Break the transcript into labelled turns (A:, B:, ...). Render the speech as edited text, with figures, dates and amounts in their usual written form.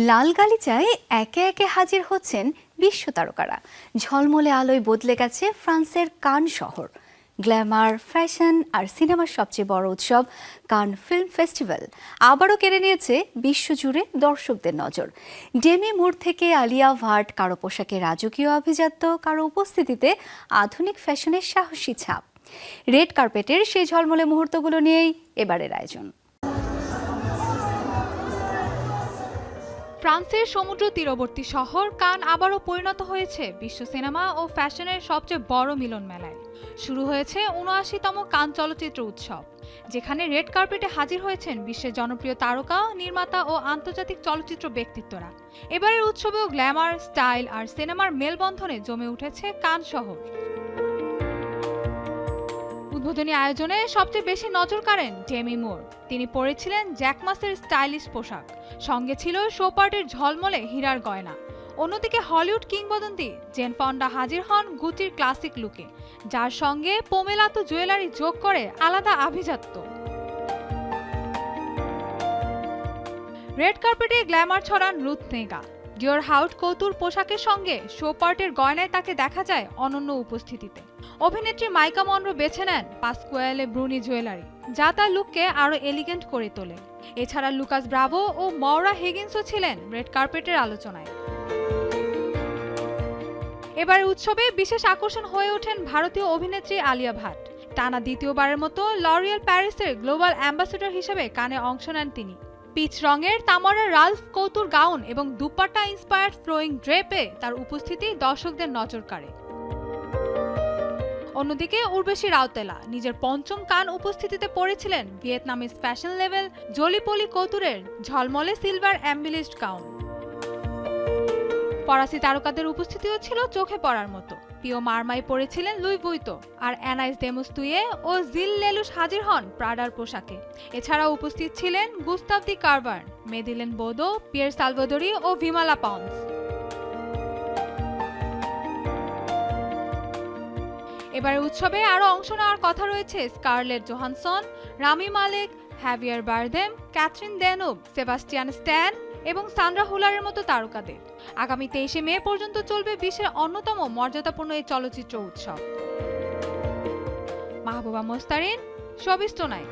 A: লাল গালিচায় একে একে হাজির হচ্ছেন বিশ্ব তারকারা। ঝলমলে আলোয় বদলে গেছে ফ্রান্সের কান শহর। গ্ল্যামার, ফ্যাশন আর সিনেমার সবচেয়ে বড় উৎসব কান ফিল্ম ফেস্টিভ্যাল আবারও কেড়ে নিয়েছে বিশ্বজুড়ে দর্শকদের নজর। ডেমি মুর থেকে আলিয়া ভাট, কারো পোশাকে রাজকীয় আভিজাত্য, কারো উপস্থিতিতে আধুনিক ফ্যাশনের সাহসী ছাপ। রেড কার্পেটের সেই ঝলমলে মুহূর্তগুলো নিয়েই এবারের আয়োজন।
B: ফ্রান্সের সমুদ্র তীরবর্তী শহর কান আবারও পরিণত হয়েছে বিশ্ব সিনেমা ও ফ্যাশনের সবচেয়ে বড় মিলন মেলায়। শুরু হয়েছে ৭৯তম কান চলচ্চিত্র উৎসব, যেখানে রেড কার্পেটে হাজির হয়েছেন বিশ্বের জনপ্রিয় তারকা, নির্মাতা ও আন্তর্জাতিক চলচ্চিত্র ব্যক্তিত্বরা। এবারের উৎসবেও গ্ল্যামার, স্টাইল আর সিনেমার মেলবন্ধনে জমে উঠেছে কান শহর। উদ্বোধনী আয়োজনে সবচেয়ে বেশি নজর কাড়েন ডেমি মুর। তিনি পরেছিলেন জ্যাকমাসের স্টাইলিশ পোশাক, সঙ্গে ছিল শোপার্টের ঝলমলে হীরার গয়না। অন্যদিকে হলিউড কিংবদন্তি জেন ফন্ডা হাজির হন গুচির ক্লাসিক লুকে, যার সঙ্গে পোমেলাতো জুয়েলারি যোগ করে আলাদা আভিজাত্য। রেড কার্পেটে গ্ল্যামার ছড়ান রুথ নেগা। ডিওর হাউট কৌতুর পোশাকের সঙ্গে শোপার্টের গয়নায় তাকে দেখা যায় অনন্য উপস্থিতিতে। অভিনেত্রী মাইকা মনরো বেছে নেন পাসকুয়ালে ব্রুনি জুয়েলারি, যা তার লুককে আরও এলিগেন্ট করে তোলে। এছাড়া লুকাস ব্রাভো ও মৌরা হিগিন্সও ছিলেন রেড কার্পেটের আলোচনায়। এবার উৎসবে বিশেষ আকর্ষণ হয়ে ওঠেন ভারতীয় অভিনেত্রী আলিয়া ভাট। টানা দ্বিতীয়বারের মতো লরিয়াল প্যারিসের গ্লোবাল অ্যাম্বাসেডর হিসেবে কানে অংশ নেন তিনি। পিচ রঙের তামারা রালফ কৌতুর গাউন এবং দুপাট্টা ইন্সপায়ার্ড ফ্লোয়িং ড্রেপে তার উপস্থিতি দর্শকদের নজর কাড়ে। অন্যদিকে উর্বশী রাউতেলা নিজের পঞ্চম কান উপস্থিতিতে পরেছিলেন ভিয়েতনামিজ ফ্যাশন লেভেল জলিপলি কৌতুরের ঝলমলে সিলভার অ্যাম্বিলিশড গাউন। ফরাসি তারকাদের উপস্থিতিও ছিল চোখে পড়ার মতো। পিও মারমাই পরেছিলেন লুই ভুইতো, আর অ্যানাইস দেমোস্তুয়ে ও জিল লেলুশ হাজির হন প্রাডার পোশাকে। এছাড়াও উপস্থিত ছিলেন গুস্তাভ দি কারভার্ন, মেদিলেন বোদো, পিয়ের সালভাদোরি ও ভিমালা পাউন্স। এবারে উৎসবে আরও অংশ নেওয়ার কথা রয়েছে scarlet Johansson, Rami Malek, heavier বারদেম, Catherine দেনুব, Sebastian স্ট্যান এবং সান্ড্রা হুলারের মতো তারকাদের। আগামী ২৩শে মে পর্যন্ত চলবে বিশ্বের অন্যতম মর্যাদাপূর্ণ এই চলচ্চিত্র উৎসব। Mahbuba Mostarin, showbiz tonight.